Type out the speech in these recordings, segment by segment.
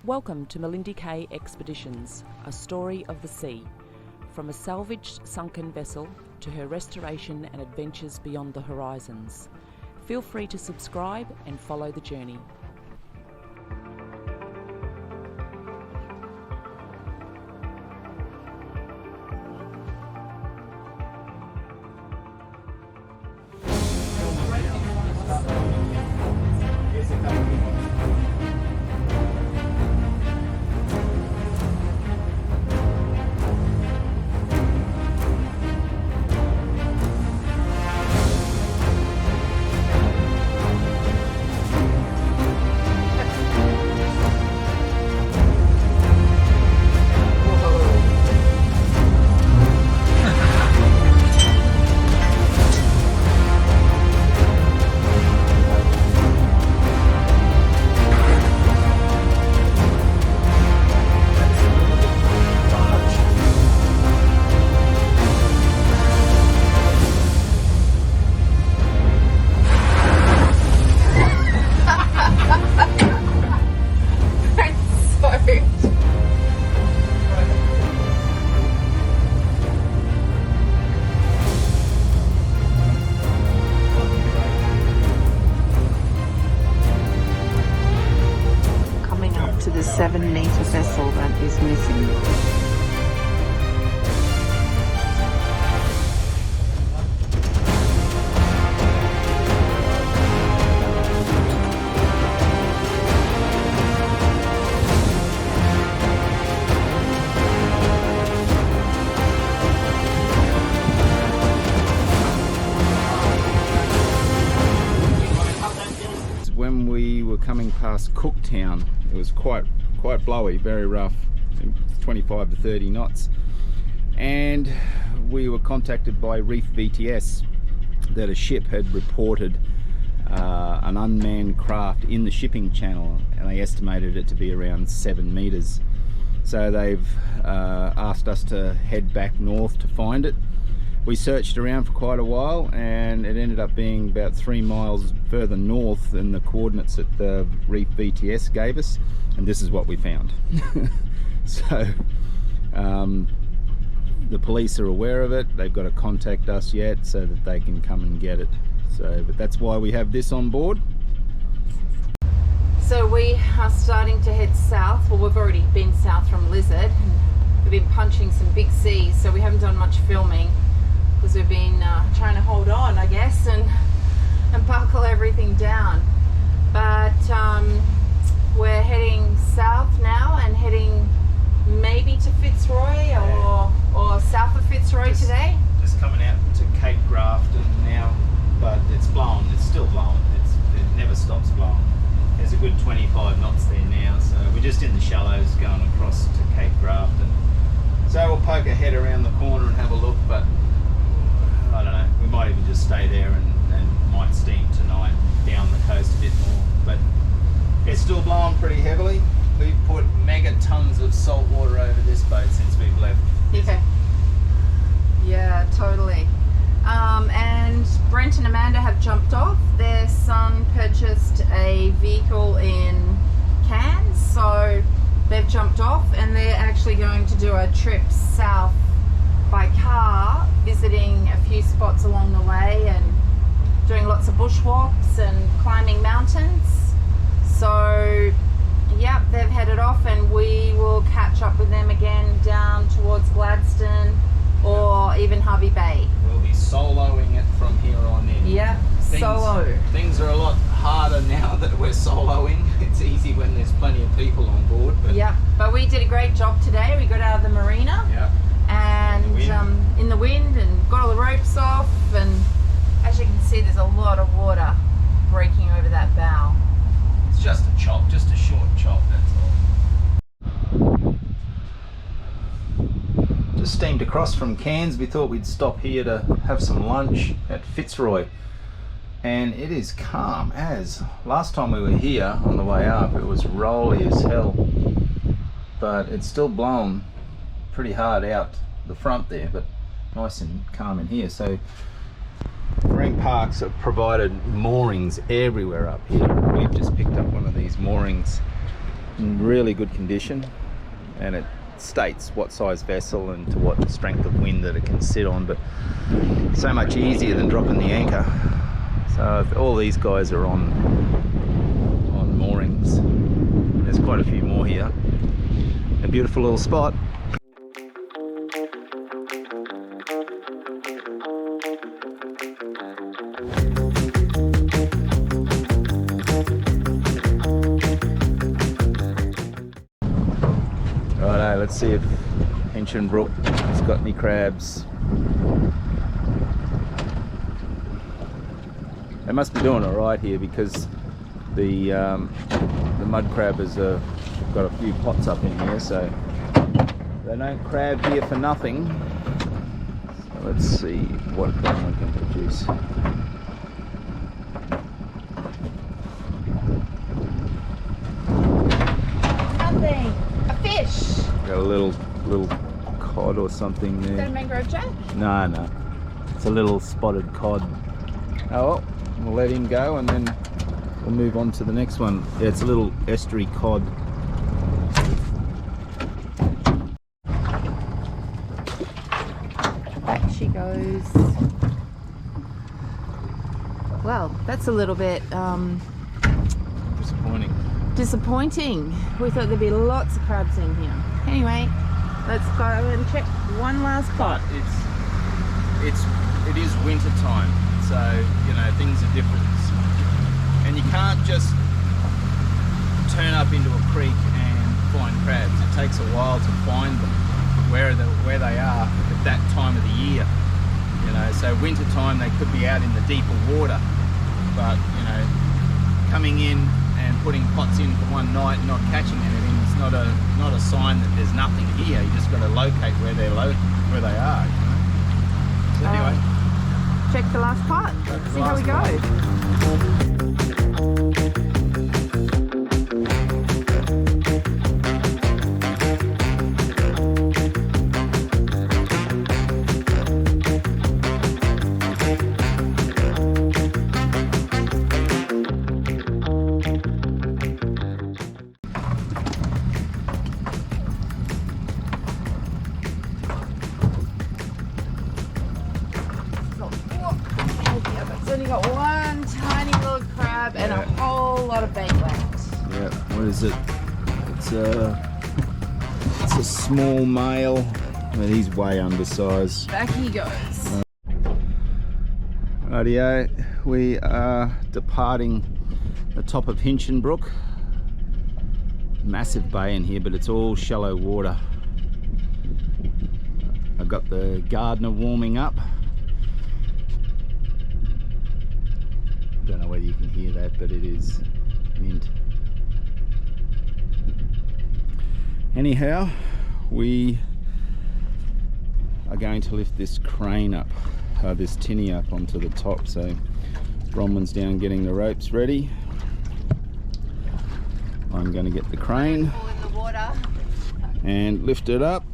Welcome to Melindy K Expeditions, a story of the sea. From a salvaged sunken vessel to her restoration and adventures beyond the horizons. Feel free to subscribe and follow the journey. To the 7-metre vessel that is missing. When we were coming past Cooktown, it was quite blowy, very rough, 25 to 30 knots, and we were contacted by Reef VTS that a ship had reported an unmanned craft in the shipping channel, and they estimated it to be around 7 meters. So they've asked us to head back north to find it. We searched around for quite a while, and it ended up being about 3 miles further north than the coordinates that the Reef VTS gave us, and this is what we found. So the police are aware of it. They've got to contact us yet so that they can come and get it. So, but that's why we have this on board. So we are starting to head south. Well, we've already been south from Lizard. We've been punching some big seas, so we haven't done much filming because we've been trying to hold on, I guess, and buckle everything down. But we're heading south now and heading maybe to Fitzroy or south of Fitzroy today. Just coming out to Cape Grafton now, but it's blowing. It's still blowing. It never stops blowing. There's a good 25 knots there now, so we're just in the shallows going across to Cape Grafton. So we'll poke our head around the corner and have a look, but I don't know, we might even just stay there and might steam tonight down the coast a bit more. But it's still blowing pretty heavily. We've put mega tons of salt water over this boat since we've left. Okay. Yeah, totally. And Brent and Amanda have jumped off. Their son purchased a vehicle in Cairns, so they've jumped off and they're actually going to do a trip south by car, visiting a few spots along the way and doing lots of bushwalks and climbing mountains. So yeah, they've headed off and we will catch up with them again down towards Gladstone or even Harvey Bay. We'll be soloing it from here on in. Yeah, solo. Things are a lot harder now that we're soloing. It's easy when there's plenty of people on board. But yeah, but we did a great job today. We got out of the marina. Yeah. And in the wind and got all the ropes off, and as you can see there's a lot of water breaking over that bow. It's just a chop, just a short chop, that's all. Just steamed across from Cairns. We thought we'd stop here to have some lunch at Fitzroy, and it is calm as last time we were here. On the way up it was rolly as hell, but it's still blown pretty hard out the front there, but nice and calm in here. So Marine Parks have provided moorings everywhere up here. We've just picked up one of these moorings in really good condition, and it states what size vessel and to what strength of wind that it can sit on, but so much easier than dropping the anchor. So all these guys are on moorings. There's quite a few more here. A beautiful little spot. Righto, let's see if Hinchinbrook has got any crabs. They must be doing all right here, because the mud crabbers have got a few pots up in here, so they don't crab here for nothing. So let's see what we can produce. Nothing. A fish. Got a little cod or something there. Is that a mangrove jack? No, it's a little spotted cod. Oh well, we'll let him go and then we'll move on to the next one. Yeah, it's a little estuary cod. Back she goes. Well, that's a little bit disappointing. We thought there'd be lots of crabs in here. Anyway, let's go and check one last spot. It is winter time, so you know things are different, and you can't just turn up into a creek and find crabs. It takes a while to find them where they are at that time of the year. You know, so winter time they could be out in the deeper water, but you know, coming in and putting pots in for one night and not catching anything, it's not a sign that there's nothing here. You just got to locate where they are. You know? So anyway, check the last pot. See how we go. It's only got one tiny little crab and a whole lot of bait left. yeah, what is it? It's a small male. I mean, he's way undersized. Back he goes. Rightio, we are departing the top of Hinchinbrook. Massive bay in here, but it's all shallow water. I've got the gardener warming up. Don't know whether you can hear that, but it is mint. Anyhow, we are going to lift this crane up, this tinny up onto the top. So Bronwyn's down getting the ropes ready. I'm going to get the crane All in the water. and lift it up.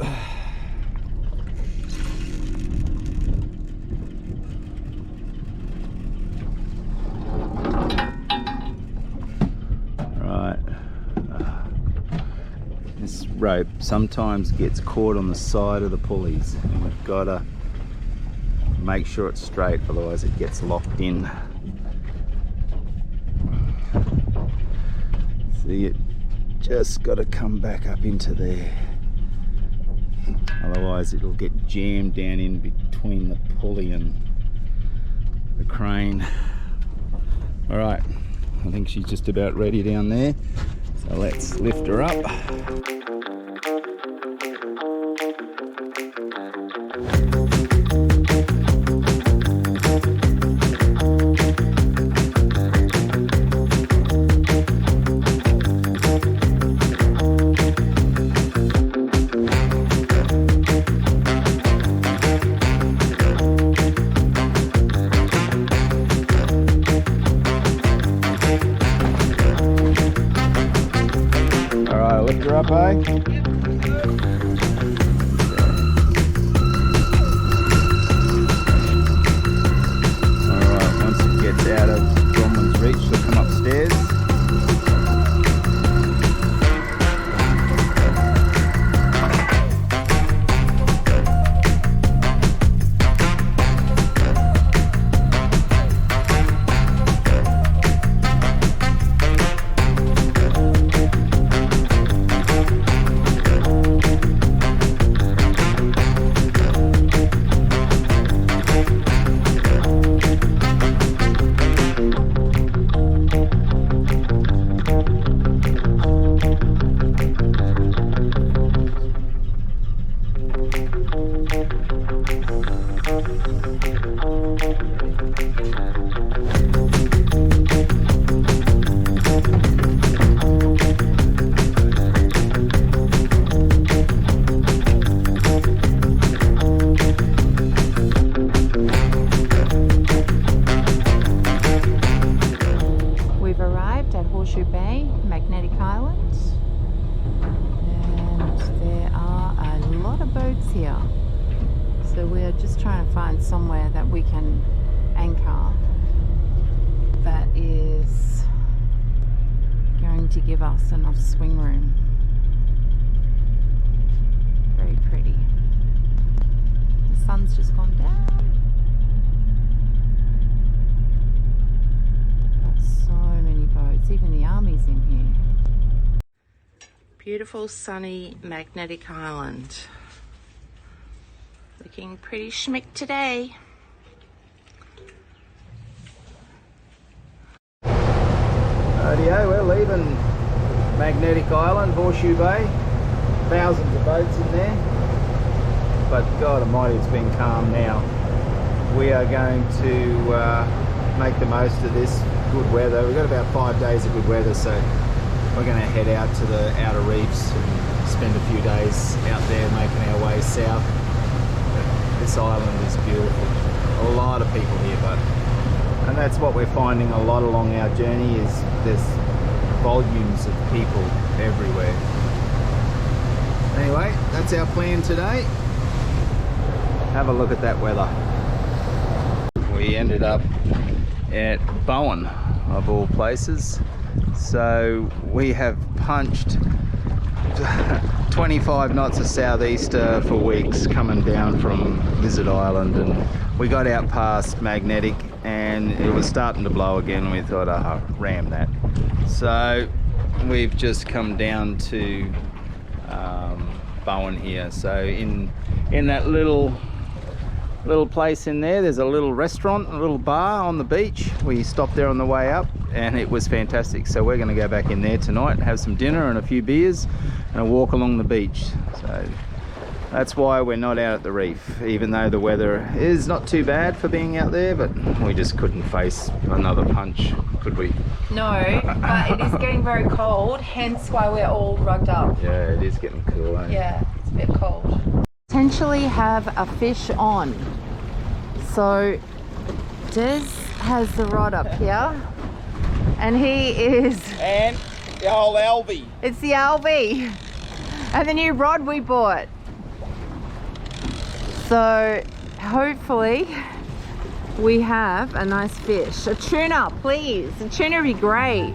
Right. This rope sometimes gets caught on the side of the pulleys, and we've got to make sure it's straight, otherwise it gets locked in. See, it just got to come back up into there, otherwise it'll get jammed down in between the pulley and the crane. All right, I think she's just about ready down there, so let's lift her up. Lift her up, eh? Alright, once it gets out of Bronwyn's reach, she'll come upstairs. arrived at Horseshoe Bay, Magnetic Island, and there are a lot of boats here. So we're just trying to find somewhere that we can anchor that is going to give us enough swing room. Very pretty. The sun's just gone down. Got so many boats, even the army's in here. Beautiful sunny Magnetic Island. Looking pretty schmick today. Rightio, we're leaving Magnetic Island, Horseshoe Bay. Thousands of boats in there, but God Almighty, it's been calm now. We are going to make the most of this good weather. We've got about 5 days of good weather, so we're going to head out to the outer reefs and spend a few days out there making our way south. This island is beautiful. A lot of people here, and that's what we're finding a lot along our journey, is there's volumes of people everywhere. Anyway, that's our plan today. Have a look at that weather. We ended up at Bowen, of all places. So we have punched 25 knots of southeaster for weeks coming down from Lizard Island, and we got out past Magnetic and it was starting to blow again. We thought, oh, ram that. So we've just come down to Bowen here. So in that little place in there's a little restaurant, a little bar on the beach. We stopped there on the way up and it was fantastic. So we're going to go back in there tonight, have some dinner and a few beers and a walk along the beach. So that's why we're not out at the reef, even though the weather is not too bad for being out there, but we just couldn't face another punch, could we? No, but it is getting very cold, hence why we're all rugged up. Yeah, it is getting cool, eh? Yeah, it's a bit cold. Potentially have a fish on. So Des has the rod up here, and he is... And the old Alby. It's the Alby, and the new rod we bought. So hopefully we have a nice fish. A tuna, please. A tuna would be great.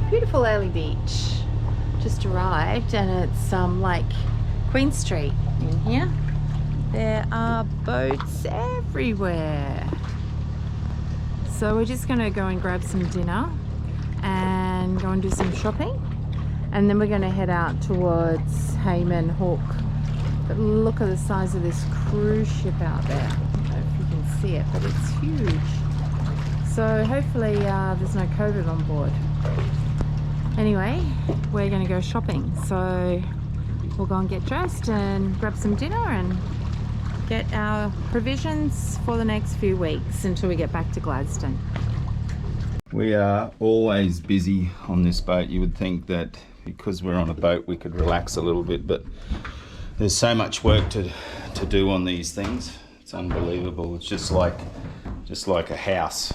Beautiful early beach. Just arrived, and it's like Queen Street in here. There are boats everywhere. So we're just going to go and grab some dinner and go and do some shopping, and then we're going to head out towards Hayman Hook. But look at the size of this cruise ship out there. I don't know if you can see it, but it's huge. So hopefully there's no COVID on board. Anyway, we're going to go shopping, so we'll go and get dressed and grab some dinner and get our provisions for the next few weeks until we get back to Gladstone. We are always busy on this boat. You would think that because we're on a boat we could relax a little bit, but there's so much work to do on these things. It's unbelievable. It's just like a house.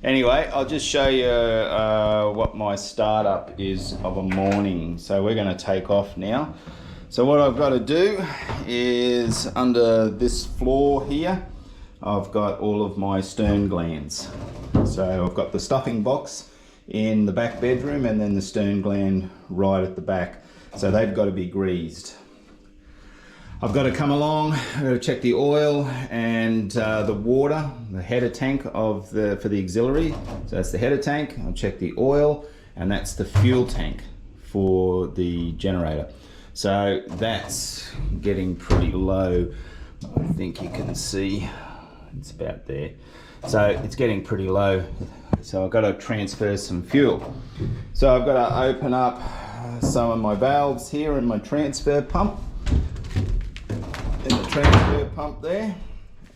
Anyway, I'll just show you what my startup is of a morning. So we're going to take off now. So what I've got to do is, under this floor here, I've got all of my stern glands. So I've got the stuffing box in the back bedroom and then the stern gland right at the back. So they've got to be greased. I've got to come along, I've got to check the oil and the water, the header tank for the auxiliary. So that's the header tank. I'll check the oil, and that's the fuel tank for the generator. So that's getting pretty low. I think you can see it's about there. So it's getting pretty low. So I've got to transfer some fuel. So I've got to open up some of my valves here in my transfer pump. In the transfer pump there,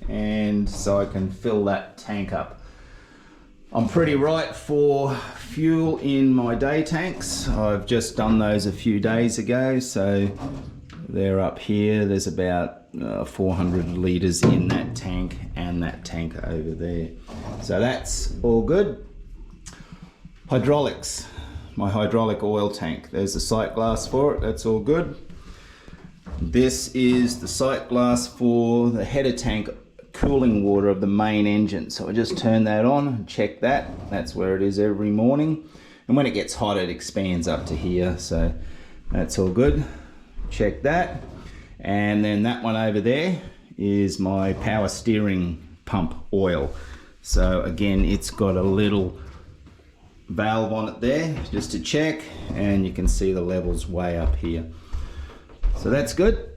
and so I can fill that tank up. I'm pretty right for fuel in my day tanks. I've just done those a few days ago, so they're up here. There's about 400 litres in that tank and that tank over there. So that's all good. Hydraulics, my hydraulic oil tank. There's the sight glass for it, that's all good. This is the sight glass for the header tank cooling water of the main engine. So I just turn that on and check that. That's where it is every morning. And when it gets hot, it expands up to here. So that's all good. Check that. And then that one over there is my power steering pump oil. So again, it's got a little valve on it there just to check, and you can see the levels way up here. So that's good.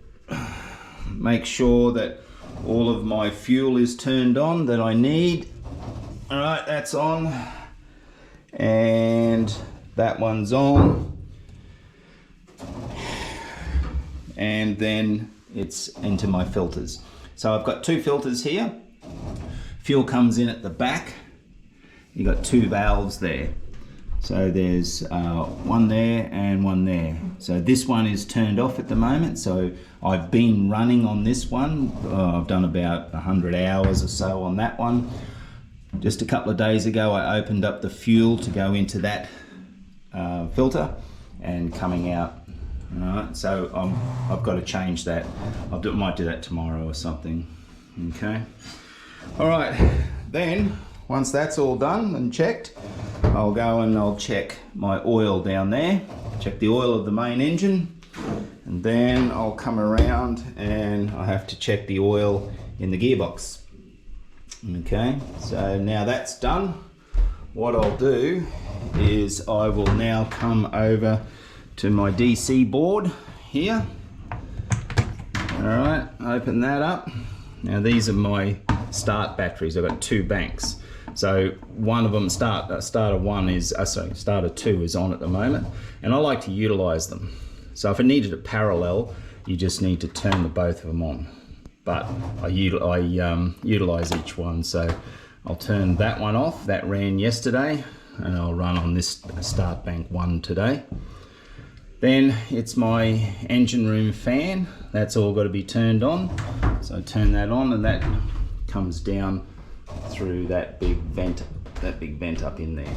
Make sure that all of my fuel is turned on that I need. All right, that's on. And that one's on. And then it's into my filters. So I've got two filters here. Fuel comes in at the back. You've got two valves there. So there's one there and one there. So this one is turned off at the moment. So I've been running on this one. I've done about 100 hours or so on that one. Just a couple of days ago, I opened up the fuel to go into that filter and coming out. All right, so I've got to change that. Might do that tomorrow or something. Okay. All right, then once that's all done and checked, I'll go and I'll check my oil down there, check the oil of the main engine, and then I'll come around and I have to check the oil in the gearbox. Okay, so now that's done, what I'll do is I will now come over to my DC board here. All right, open that up. Now these are my start batteries. I've got two banks. So one of them, starter 2 is on at the moment, and I like to utilize them. So if I needed a parallel, you just need to turn the both of them on. But I utilize each one. So I'll turn that one off, that ran yesterday, and I'll run on this start bank 1 today. Then it's my engine room fan. That's all got to be turned on. So I turn that on, and that comes down through that big vent up in there.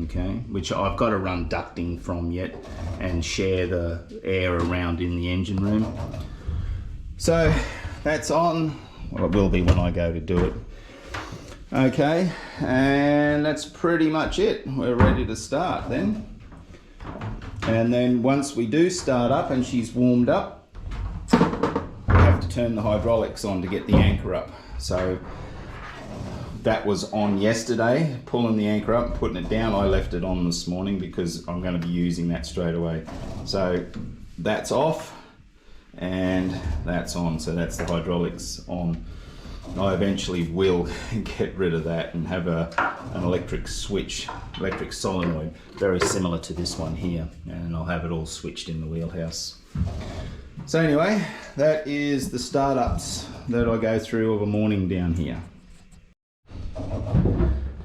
Okay, which I've got to run ducting from yet and share the air around in the engine room. So that's on. Well, it will be when I go to do it. Okay, and that's pretty much it. We're ready to start then. And then once we do start up and she's warmed up, we have to turn the hydraulics on to get the anchor up. So that was on yesterday, pulling the anchor up and putting it down. I left it on this morning because I'm going to be using that straight away. So that's off and that's on. So that's the hydraulics on. I eventually will get rid of that and have an electric switch, electric solenoid, very similar to this one here, and I'll have it all switched in the wheelhouse. So anyway, that is the startups that I go through of a morning down here.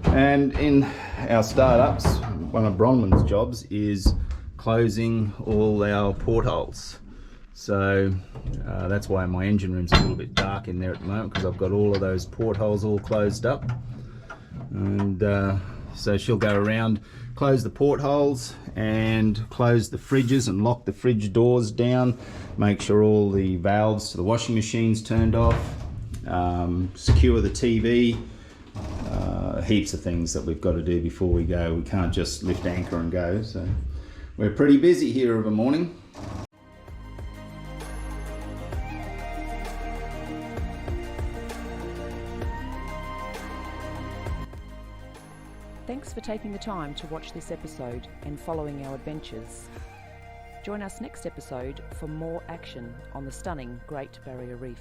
And in our startups, one of Bronwyn's jobs is closing all our portholes. So that's why my engine room's a little bit dark in there at the moment, because I've got all of those portholes all closed up. And so she'll go around, close the portholes and close the fridges and lock the fridge doors down, make sure all the valves to the washing machine's turned off, secure the TV, heaps of things that we've got to do before we go. We can't just lift anchor and go. So we're pretty busy here of a morning. Thanks for taking the time to watch this episode and following our adventures. Join us next episode for more action on the stunning Great Barrier Reef.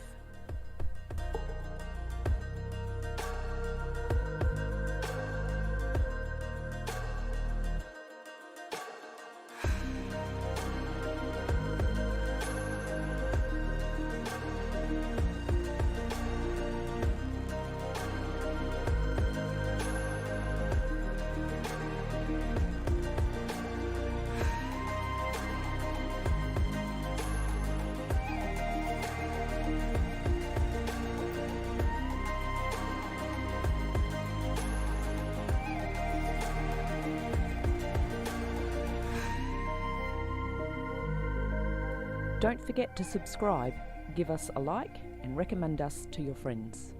Don't forget to subscribe, give us a like and recommend us to your friends.